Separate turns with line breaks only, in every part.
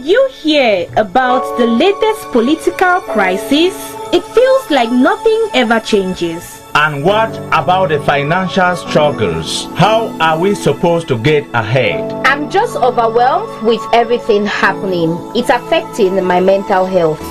you hear about the latest political crisis? It feels like nothing ever changes.
And what about the financial struggles? How are we supposed to get ahead?
I'm just overwhelmed with everything happening. It's affecting my mental health.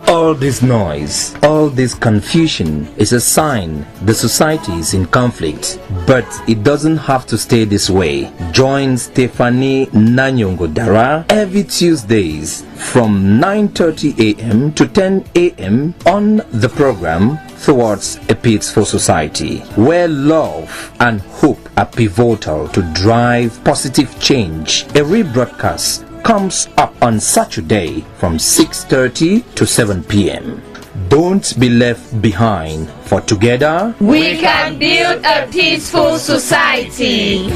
All this noise, all this confusion is a sign the society is in conflict. But it doesn't have to stay this way. Join Stephanie Darah every Tuesdays from 9:30 a.m. to 10 a.m. on the program Towards a Peaceful Society, where love and hope are pivotal to drive positive change. A rebroadcast comes up on Saturday from 6:30 to 7 p.m. Don't be left behind, for together
we can build a peaceful society.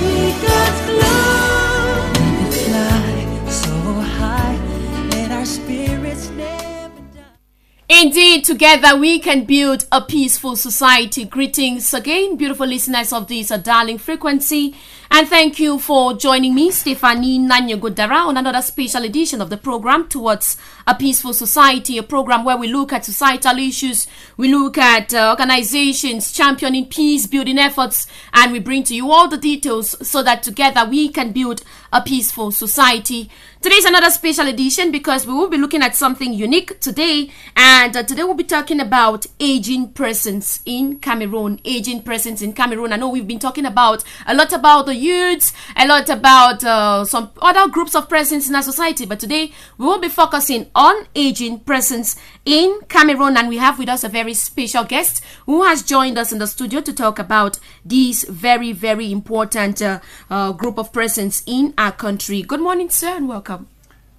Indeed, together we can build a peaceful society. Greetings again, beautiful listeners of this darling frequency. And thank you for joining me, Stephanie Darah, on another special edition of the program Towards a Peaceful Society, a program where we look at societal issues, we look at organizations championing peace building efforts, and we bring to you all the details so that together we can build a peaceful society. Today's another special edition because we will be looking at something unique today, and today we'll be talking about aging persons in Cameroon. Aging persons in Cameroon. I know we've been talking about a lot about the youths, a lot about some other groups of persons in our society, but today we will be focusing on aging persons in Cameroon, and we have with us a very special guest who has joined us in the studio to talk about this very, very important group of persons in our country. Good morning, sir, and welcome.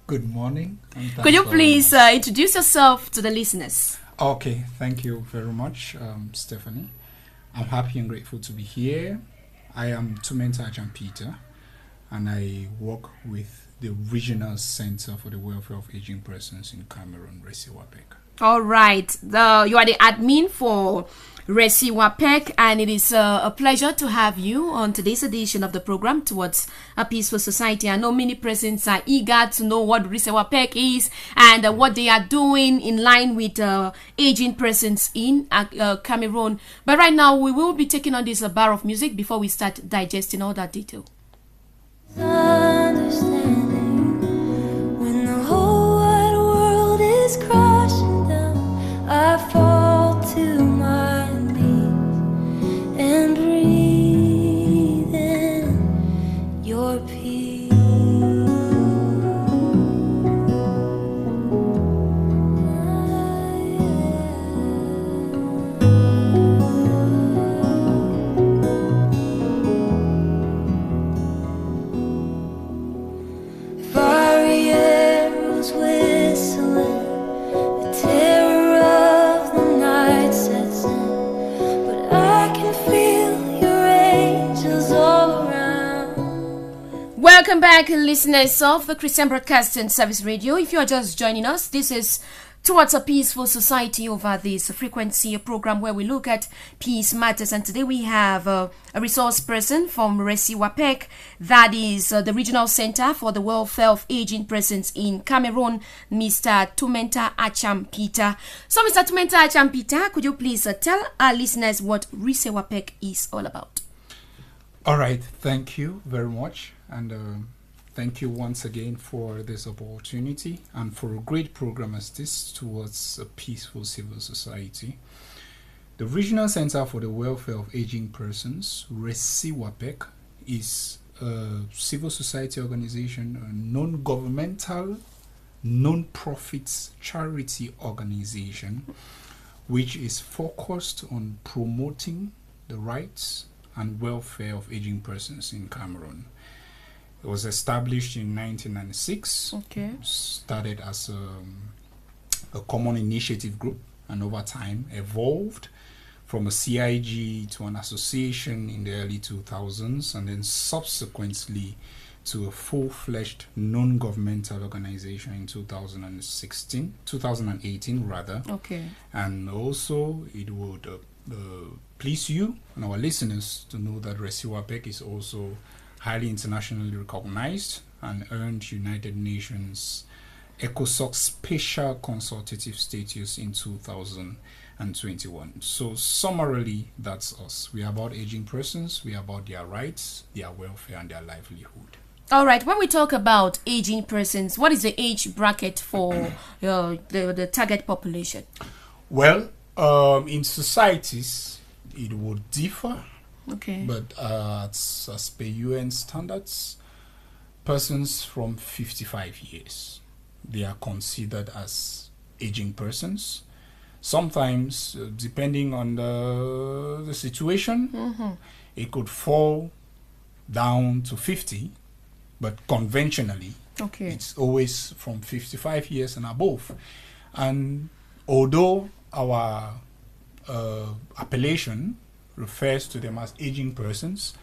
Good morning.
Could you please introduce yourself to the listeners?
Okay, thank you very much, Stephanie. I'm happy and grateful to be here. I am Tumenta Acham Peter, and I work with the Regional Center for the Welfare of Aging Persons in Cameroon, RECEWAPEC.
All right. You are the admin for RECEWAPEC, and it is a pleasure to have you on today's edition of the program Towards a Peaceful Society. I know many persons are eager to know what RECEWAPEC is and what they are doing in line with aging persons in Cameroon. But right now, we will be taking on this bar of music before we start digesting all that detail.
Understanding when the whole wide world is crashing down, I fall to my knees and breathe in your peace.
Welcome back, listeners of the Christian Broadcasting Service Radio. If you are just joining us, this is Towards a Peaceful Society over this frequency, a program where we look at peace matters. And today we have a resource person from RECEWAPEC, that is the Regional Center for the Welfare of Aging Persons in Cameroon, Mr. Tumenta Acham Peter. So, Mr. Tumenta Acham Peter, could you please tell our listeners what RECEWAPEC is all about?
All right, thank you very much, and thank you once again for this opportunity and for a great program as this Towards a Peaceful Civil Society. The Regional Center for the Welfare of Aging Persons, RECEWAPEC, is a civil society organization, a non-governmental, non-profit charity organization, which is focused on promoting the rights and welfare of aging persons in Cameroon. It was established in 1996.
Okay.
Started as a common initiative group, and over time evolved from a CIG to an association in the early 2000s, and then subsequently to a full-fledged non-governmental organization in 2018 rather.
Okay.
And also it would please you and our listeners to know that RECEWAPEC is also highly internationally recognized and earned United Nations ECOSOC Special Consultative Status in 2021. So summarily, that's us. We are about aging persons, we are about their rights, their welfare, and their livelihood.
All right, when we talk about aging persons, what is the age bracket for the target population?
Well, in societies, it would differ.
Okay.
But as per UN standards, persons from 55 years, they are considered as aging persons. Sometimes, depending on the situation, it could fall down to 50, but conventionally, it's always from 55 years and above. And although our appellation refers to them as aging persons,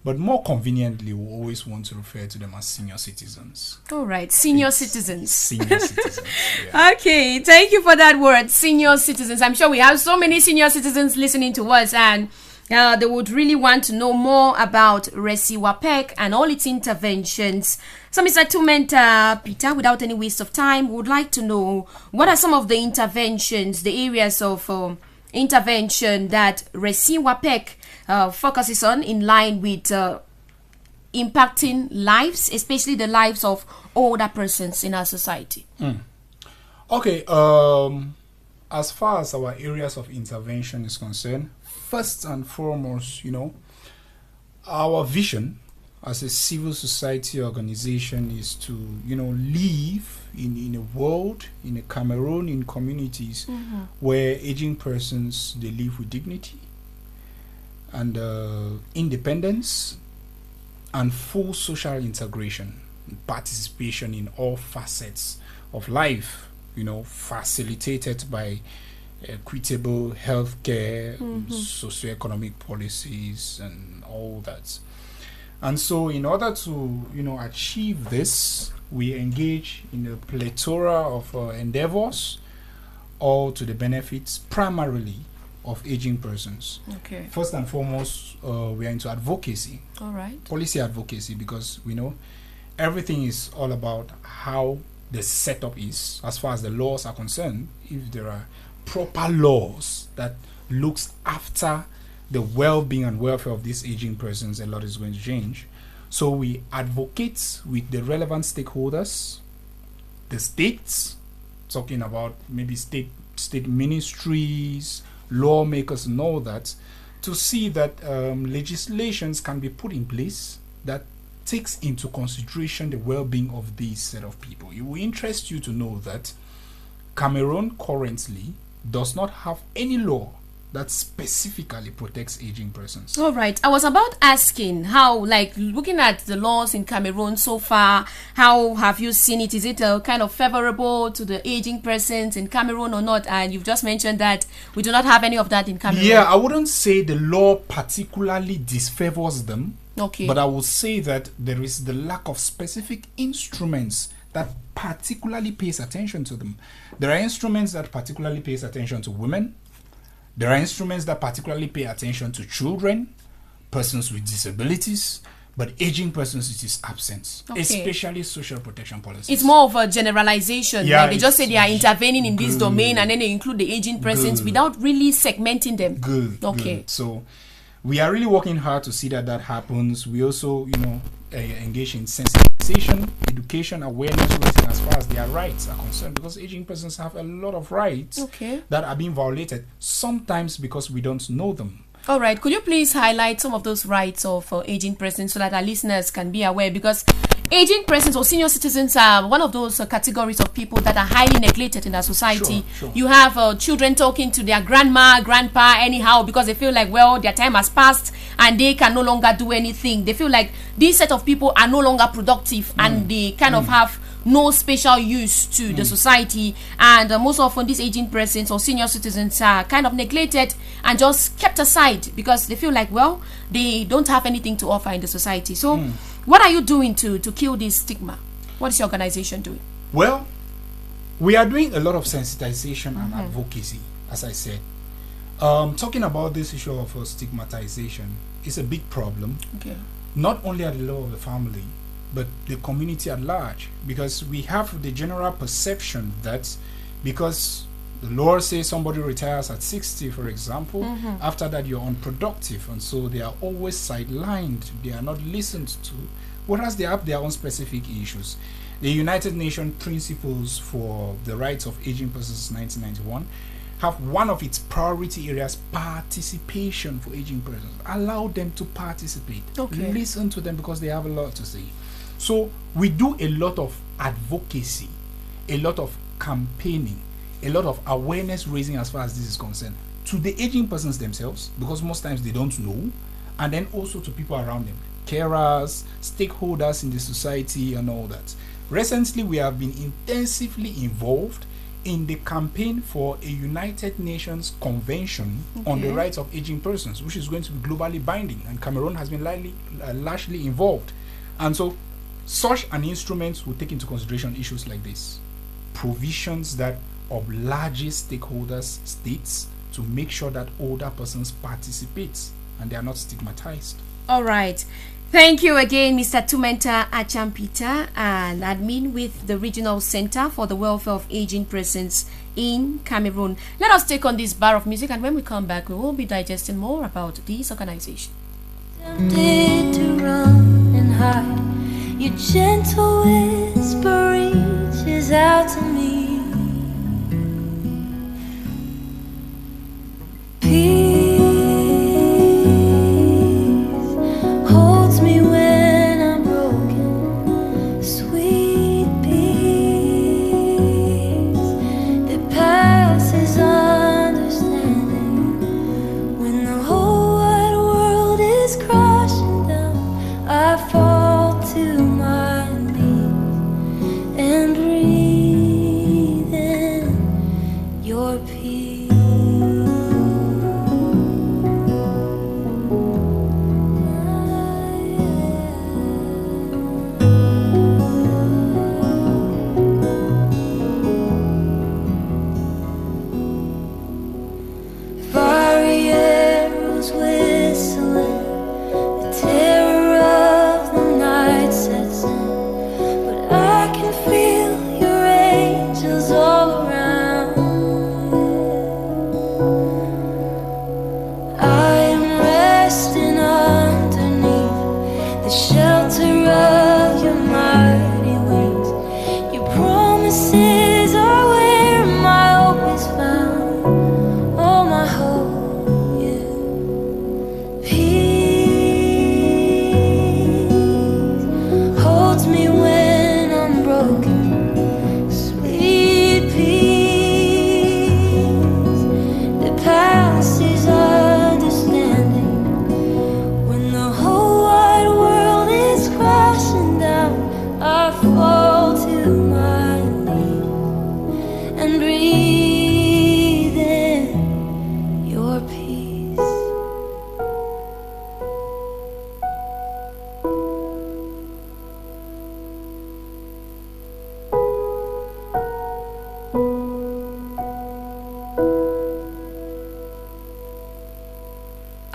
but more conveniently, we always want to refer to them as senior citizens.
All right, senior citizens.
Senior citizens. Yeah.
Okay, thank you for that word, senior citizens. I'm sure we have so many senior citizens listening to us, and they would really want to know more about RECEWAPEC and all its interventions. So, Mr. Tumenta Peter, without any waste of time, would like to know what are some of the interventions, the areas of intervention that RECEWAPEC focuses on in line with impacting lives, especially the lives of older persons in our society.
Okay, as far as our areas of intervention is concerned, first and foremost, our vision as a civil society organization is to, live in a world, in a Cameroon, in communities where aging persons, they live with dignity and independence and full social integration and participation in all facets of life, facilitated by equitable healthcare, socioeconomic policies, and all that. And so in order to, achieve this, we engage in a plethora of endeavors, all to the benefits primarily of aging persons.
Okay.
First and foremost, we are into advocacy.
All right.
Policy advocacy, because we know everything is all about how the setup is as far as the laws are concerned. If there are proper laws that looks after the well-being and welfare of these aging persons, a lot is going to change. So we advocate with the relevant stakeholders, the states, talking about maybe state ministries, lawmakers and all that, to see that legislations can be put in place that takes into consideration the well-being of these set of people. It will interest you to know that Cameroon currently does not have any law that specifically protects aging persons.
All right. I was about asking how, looking at the laws in Cameroon so far, how have you seen it? Is it kind of favorable to the aging persons in Cameroon or not? And you've just mentioned that we do not have any of that in Cameroon.
Yeah, I wouldn't say the law particularly disfavors them.
Okay.
But I would say that there is the lack of specific instruments that particularly pays attention to them. There are instruments that particularly pays attention to women. There are instruments that particularly pay attention to children, persons with disabilities, but aging persons, it is absent, especially social protection policies.
It's more of a generalization.
Yeah,
they just say they are intervening in this domain, and then they include the aging persons without really segmenting them.
Good.
Okay.
Good. So we are really working hard to see that happens. We also, engage in sensitization, education, awareness raising as far as their rights are concerned, because aging persons have a lot of rights that are being violated, sometimes because we don't know them.
All right. Could you please highlight some of those rights of aging persons so that our listeners can be aware? Because aging persons or senior citizens are one of those categories of people that are highly neglected in our society.
Sure.
You have children talking to their grandma, grandpa, anyhow, because they feel like, their time has passed and they can no longer do anything. They feel like these set of people are no longer productive and they kind of have no special use to the society, and most often these aging persons or senior citizens are kind of neglected and just kept aside because they feel like they don't have anything to offer in the society. So what are you doing to kill this stigma? What is your organization doing?
Well, we are doing a lot of sensitization and advocacy, as I said. Talking about this issue of stigmatization is a big problem.
Okay.
Not only at the level of the family, but the community at large, because we have the general perception that because the law says somebody retires at 60, for example, after that you're unproductive, and so they are always sidelined, they are not listened to, whereas they have their own specific issues. The United Nations Principles for the Rights of Aging Persons 1991 have one of its priority areas participation for aging persons. Allow them to participate.
Okay.
Listen to them because they have a lot to say. So we do a lot of advocacy, a lot of campaigning, a lot of awareness raising as far as this is concerned to the aging persons themselves, because most times they don't know, and then also to people around them, carers, stakeholders in the society and all that. Recently we have been intensively involved in the campaign for a United Nations Convention on the Rights of Aging Persons, which is going to be globally binding, and Cameroon has been largely involved. And so such an instrument will take into consideration issues like this, provisions that oblige stakeholders, states, to make sure that older persons participate and they are not stigmatized.
All right. Thank you again, Mr. Tumenta Acham Peter, an admin with the Regional Center for the Welfare of Aging Persons in Cameroon. Let us take on this bar of music, and when we come back, we will be digesting more about this organization.
Tempted to run and hide, your gentle whisper reaches out to me. Peace holds me when I'm broken, sweet peace that passes understanding. When the whole wide world is crashing down, I fall to my knees and breathe in your peace. Fiery arrows whistling, the terror of the night sets in, but I can feel your angels all around. I am resting underneath the shelter of your mighty wings. Your promises are where my hope is found. All my hope, yeah. Peace holds me when I'm broken, sweet peace that passes understanding. When the whole wide world is crashing down, I fall to my knees and breathe in your peace.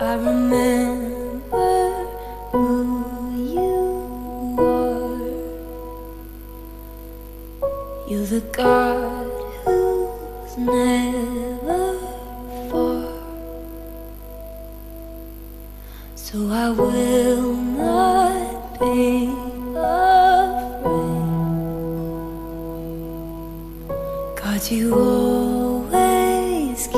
I remember who you are. You're the God who's never far. So I will not be afraid. God, you always keep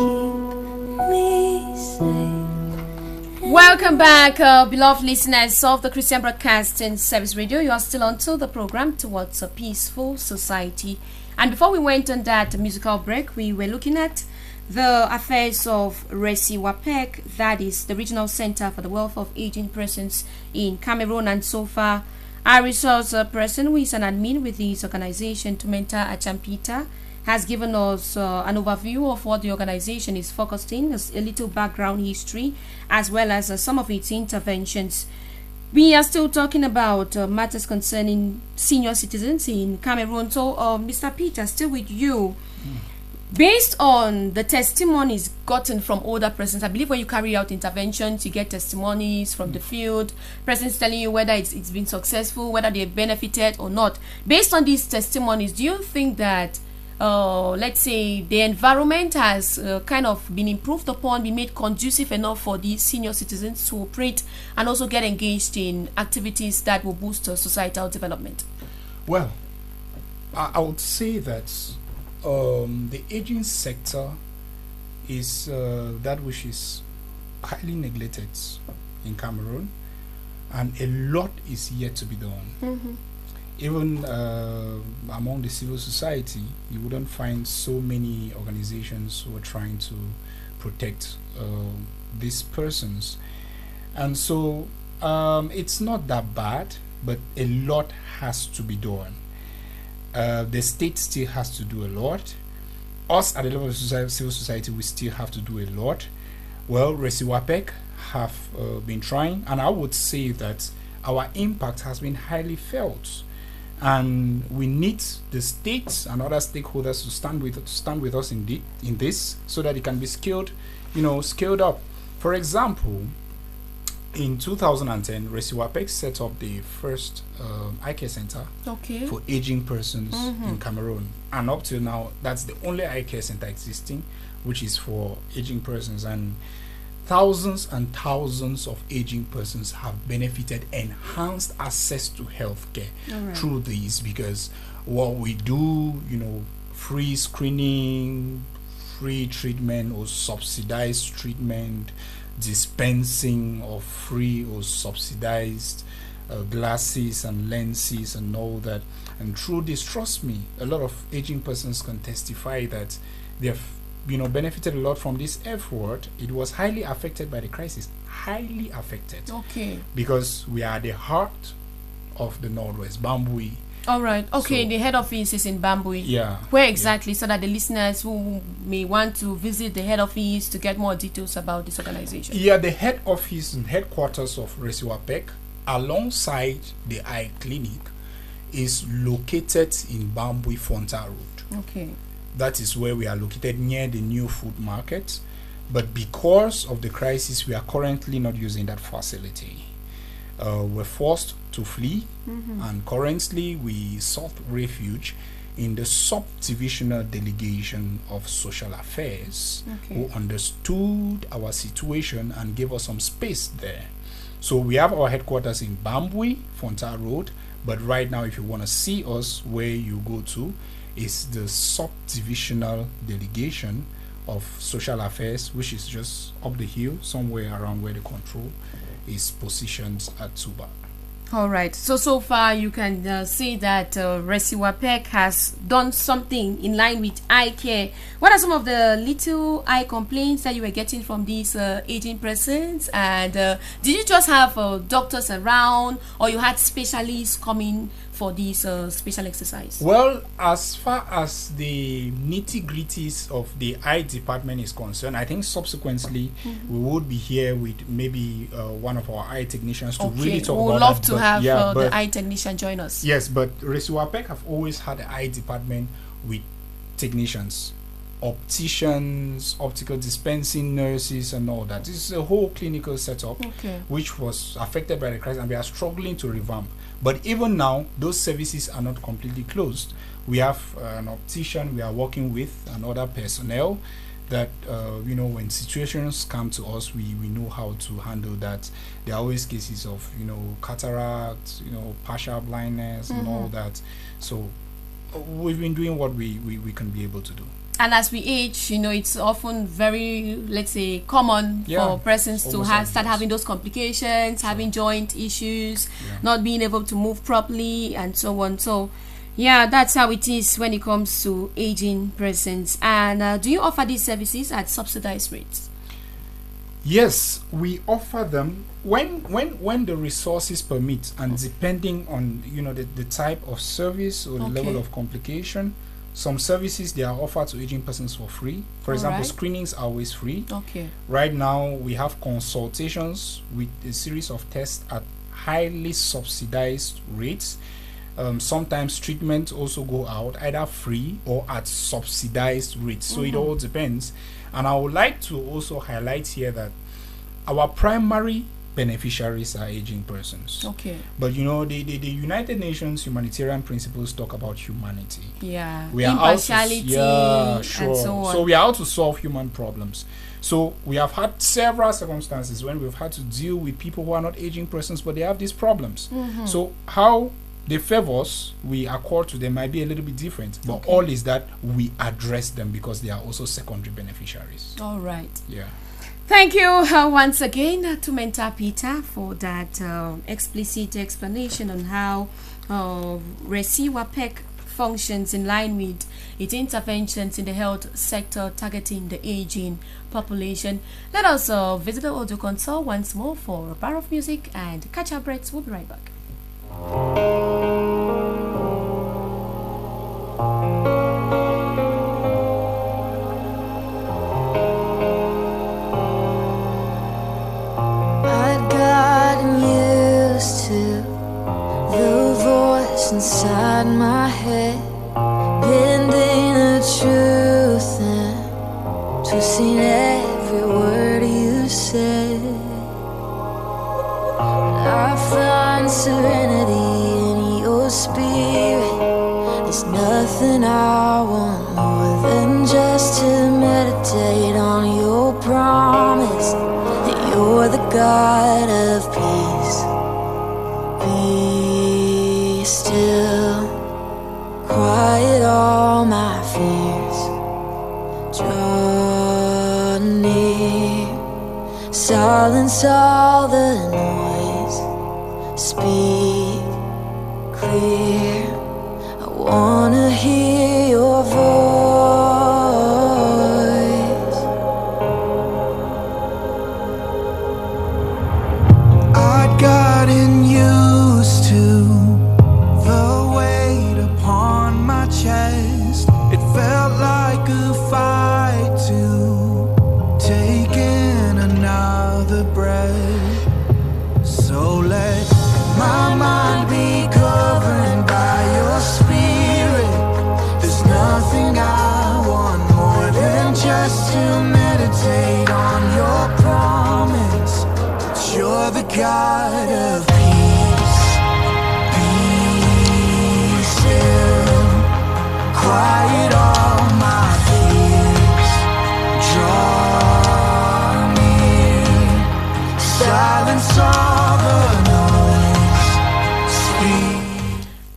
me safe.
Welcome back, beloved listeners of the Christian Broadcasting Service Radio. You are still on to the program Towards a Peaceful Society. And before we went on that musical break, we were looking at the affairs of RECEWAPEC, that is the Regional Center for the Welfare of Aging Persons in Cameroon. And so far, our resource person, who is an admin with this organization, Tumenta Acham Peter, has given us an overview of what the organization is focused in, a little background history, as well as some of its interventions. We are still talking about matters concerning senior citizens in Cameroon. So, Mr. Peter, still with you. Based on the testimonies gotten from older persons, I believe when you carry out interventions, you get testimonies from the field, persons telling you whether it's been successful, whether they benefited or not. Based on these testimonies, do you think that, let's say, the environment has kind of been improved upon, been made conducive enough for these senior citizens to operate and also get engaged in activities that will boost societal development?
Well, I would say that the aging sector is that which is highly neglected in Cameroon, and a lot is yet to be done. Even among the civil society, you wouldn't find so many organizations who are trying to protect these persons. And so it's not that bad, but a lot has to be done. The state still has to do a lot. Us at the level of civil society, we still have to do a lot. Well, RECEWAPEC have been trying, and I would say that our impact has been highly felt. And we need the states and other stakeholders to stand with us in this, so that it can be scaled up. For example, in 2010, RECEWAPEC set up the first eye care center for aging persons in Cameroon. And up till now, that's the only eye care center existing, which is for aging persons. And thousands and thousands of aging persons have benefited enhanced access to healthcare through these, because what we do, free screening, free treatment or subsidized treatment, dispensing of free or subsidized glasses and lenses and all that. And through this, trust me, a lot of aging persons can testify that they've benefited a lot from this effort. It was highly affected by the crisis, highly affected. Because we are the heart of the Northwest, Bambui.
All right. Okay, so the head office is in Bambui.
Yeah.
Where exactly, so that the listeners who may want to visit the head office to get more details about this organization?
Yeah, the head office and headquarters of RECEWAPEC, alongside the eye clinic, is located in Bambui Fonta Road. That is where we are located, near the new food market. But because of the crisis, we are currently not using that facility. We're forced to flee, and currently we sought refuge in the subdivisional delegation of social affairs, who understood our situation and gave us some space there. So we have our headquarters in Bambui, Fonta Road, but right now if you want to see us, where you go to is the subdivisional delegation of social affairs, which is just up the hill, somewhere around where the control is positioned at Tuba.
All right. So far you can see that RECEWAPEC has done something in line with eye care. What are some of the little eye complaints that you were getting from these aging persons? And did you just have doctors around, or you had specialists coming for this special exercise?
Well, as far as the nitty-gritties of the eye department is concerned, I think subsequently we would be here with maybe one of our eye technicians to really talk about that.
We would love to have the eye technician join us.
Yes, but RECEWAPEC have always had the eye department with technicians, opticians, optical dispensing nurses and all that. This is a whole clinical setup which was affected by the crisis, and we are struggling to revamp. But even now, those services are not completely closed. We have an optician we are working with, and other personnel that when situations come to us, we know how to handle that. There are always cases of cataract, partial blindness and all that. So we've been doing what we can be able to do.
And as we age, it's often very, let's say, common for persons to start having those complications, having joint issues, not being able to move properly, and so on. So, that's how it is when it comes to aging persons. And do you offer these services at subsidized rates?
Yes, we offer them when the resources permit, and depending on the type of service or the level of complication. Some services, they are offered to aging persons for free. For example, screenings are always free. Right now, we have consultations with a series of tests at highly subsidized rates. Sometimes treatments also go out either free or at subsidized rates. So it all depends. And I would like to also highlight here that our primary beneficiaries are aging persons.
Okay.
But the United Nations humanitarian principles talk about humanity.
Yeah.
We are
impartiality
and so
on.
So we are out to solve human problems. So we have had several circumstances when we've had to deal with people who are not aging persons, but they have these problems. So how they favor us, we accord to them might be a little bit different, but all is that we address them because they are also secondary beneficiaries.
All right.
Yeah.
Thank you once again, Tumenta Peter, for that explicit explanation on how RECEWAPEC functions in line with its interventions in the health sector targeting the aging population. Let us visit the audio console once more for a bar of music and catch our breaks. We'll be right back.
I'd gotten used to the voice inside my head, bending the truth and twisting every word you said. I find serenity in your spirit. There's nothing I want more than just to meditate on your promise that you're the God of peace. Be still, quiet all my fears. Draw near, silence all the noise. Speak clear, I wanna hear your voice.
I'd gotten used to the weight upon my chest. It felt like a fight to take in another breath. So let my mind be governed by your spirit. There's nothing I want more than just to meditate on your promise that you're the God of peace. Be still, quiet all my fears. Draw near, silence all the noise. Speak.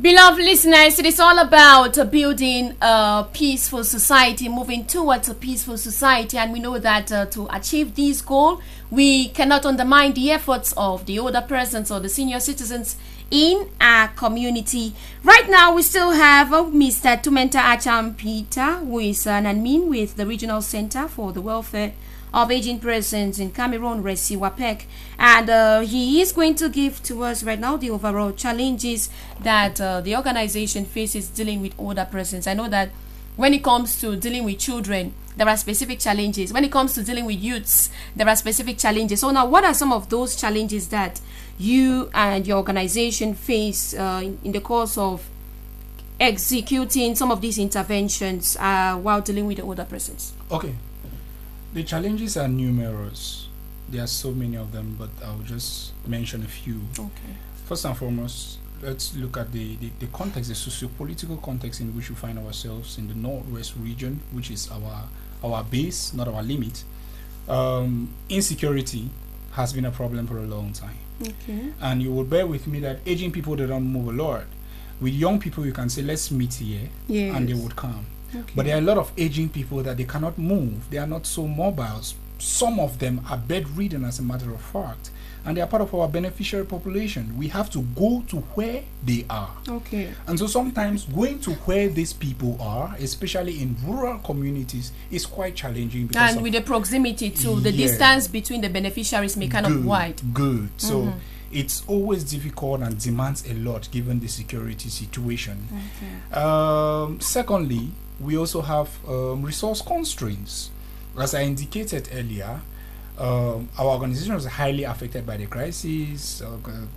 Beloved listeners, it is all about building a peaceful society, moving towards a peaceful society, and we know that to achieve this goal, we cannot undermine the efforts of the older persons or the senior citizens in our community. Right now, we still have Mr. Tumenta Acham Peter, who is an admin with the Regional Center for the Welfare of Aging Persons in Cameroon, RECEWAPEC, and he is going to give to us right now the overall challenges that the organization faces dealing with older persons. I know that when it comes to dealing with children, there are specific challenges. When it comes to dealing with youths, there are specific challenges. So now, what are some of those challenges that you and your organization face in the course of executing some of these interventions while dealing with the older persons?
Okay. The challenges are numerous. There are so many of them, but I'll just mention a few.
Okay.
First and foremost, let's look at the context, the socio-political context in which we find ourselves in the Northwest region, which is our base, not our limit. Insecurity has been a problem for a long time.
Okay.
And you will bear with me that aging people, they don't move a lot. With young people, you can say, let's meet here, and they would come.
Okay.
But there are a lot of aging people that they cannot move. They are not so mobile. Some of them are bedridden, as a matter of fact, and they are part of our beneficiary population. We have to go to where they are.
Okay.
And so sometimes going to where these people are, especially in rural communities, is quite challenging.
And with the proximity too, the distance between the beneficiaries may kind of wide.
Good. So it's always difficult and demands a lot given the security situation.
Okay.
Secondly, we also have resource constraints. As I indicated earlier, Our organization was highly affected by the crisis.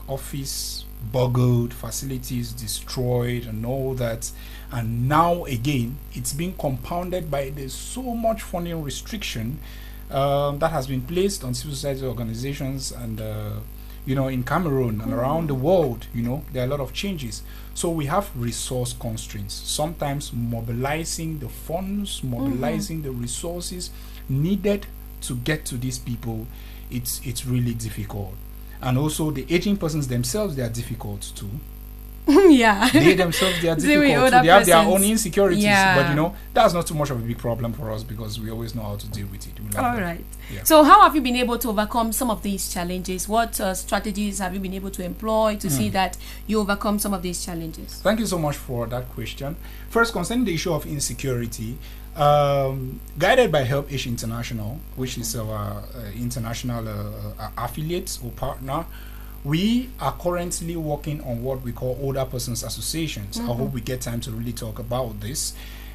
Office boggled, facilities destroyed, and all that. And now again, it's being compounded by there's so much funding restriction that has been placed on civil society organizations, and in Cameroon and around the world, there are a lot of changes. So we have resource constraints. Sometimes mobilizing the funds, mobilizing the resources needed to get to these people, it's really difficult. And also the aging persons themselves, they are difficult too.
Yeah,
they themselves, they are difficult too. They have their own insecurities, but that's not too much of a big problem for us because we always know how to deal with it.
All right. Yeah. So how have you been able to overcome some of these challenges? What strategies have you been able to employ to see that you overcome some of these challenges?
Thank you so much for that question. First, concerning the issue of insecurity, guided by Help Age International, which is our international affiliate or partner, we are currently working on what we call older persons associations. I hope we get time to really talk about this.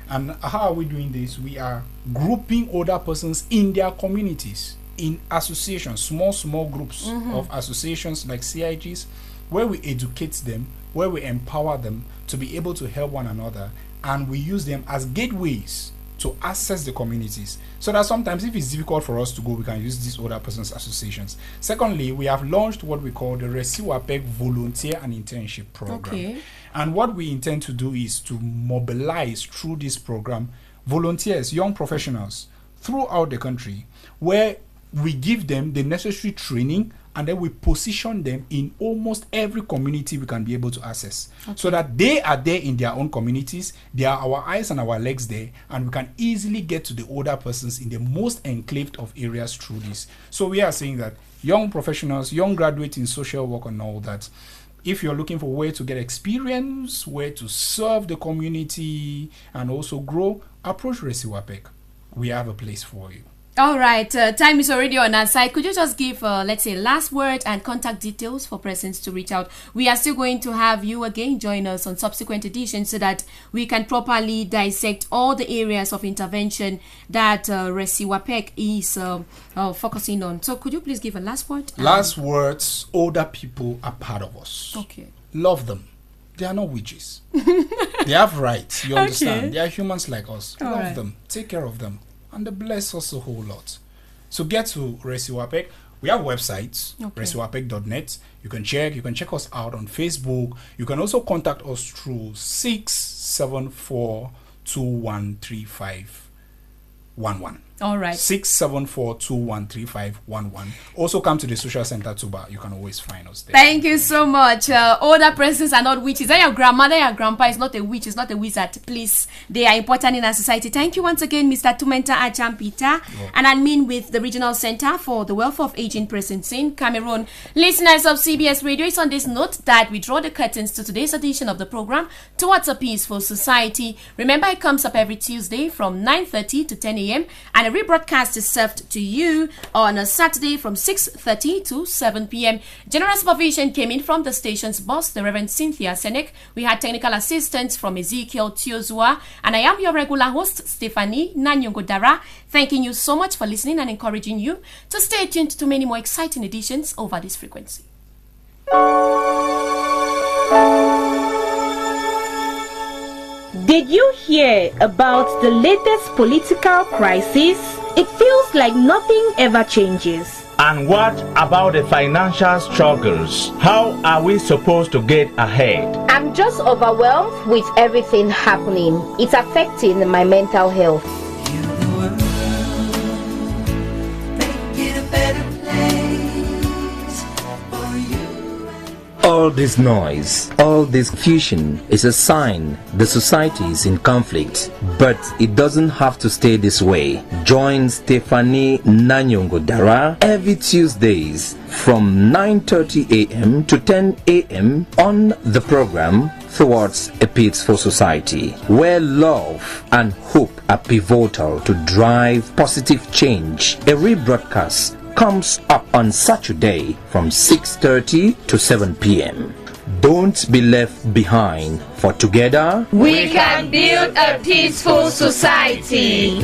And how are we doing this? We are grouping older persons in their communities, in associations, small groups of associations like CIGs, where we educate them, where we empower them to be able to help one another, and we use them as gateways to access the communities, so that sometimes if it's difficult for us to go, we can use these older persons associations. Secondly, we have launched what we call the RECEWAPEC volunteer and internship program. And what we intend to do is to mobilize through this program volunteers, young professionals throughout the country, where we give them the necessary training, and then we position them in almost every community we can be able to access, so that they are there in their own communities. They are our eyes and our legs there, and we can easily get to the older persons in the most enclaved of areas through this. So we are saying that young professionals, young graduates in social work and all that, if you're looking for where to get experience, where to serve the community and also grow, approach RECEWAPEC. We have a place for you.
All right, time is already on our side. Could you just give, let's say, last word and contact details for persons to reach out? We are still going to have you again join us on subsequent editions so that we can properly dissect all the areas of intervention that RECEWAPEC is focusing on. So could you please give a last word?
Last words, older people are part of us.
Okay.
Love them. They are not witches. They have rights, you understand? They are humans like us. Love them. Take care of them. And they bless us a whole lot. So get to RECEWAPEC. We have websites, recewapec.net. You can check us out on Facebook. You can also contact us through 674-213511.
All right.
674-213511. Also come to the social center Tuba. You can always find us there.
Thank you so much. Older persons are not witches. That your grandmother, your grandpa is not a witch, is not a wizard. Please, they are important in our society. Thank you once again, Mr. Tumenta Acham Peter, and admin with the Regional Center for the Welfare of Aging Persons in Cameroon. Listeners of CBS Radio, it's on this note that we draw the curtains to today's edition of the program Towards a Peaceful Society. Remember, it comes up every Tuesday from 9:30 to 10 a.m. and a rebroadcast is served to you on a Saturday from 6:30 to 7 p.m. General supervision came in from the station's boss, the Reverend Cynthia Senek. We had technical assistance from Ezekiel Tiozua, and I am your regular host, Stephanie Darah. Thanking you so much for listening and encouraging you to stay tuned to many more exciting editions over this frequency.
Did you hear about the latest political crisis? It feels like nothing ever changes.
And what about the financial struggles? How are we supposed to get ahead?
I'm just overwhelmed with everything happening. It's affecting my mental health.
All this noise, all this confusion is a sign the society is in conflict. But it doesn't have to stay this way. Join Stephanie Darah every Tuesdays from 9:30 a.m. to 10 a.m. on the program Towards a Peaceful Society, where love and hope are pivotal to drive positive change. A rebroadcast comes up on Saturday from 6:30 to 7 p.m. Don't be left behind, for together
we can build a peaceful society.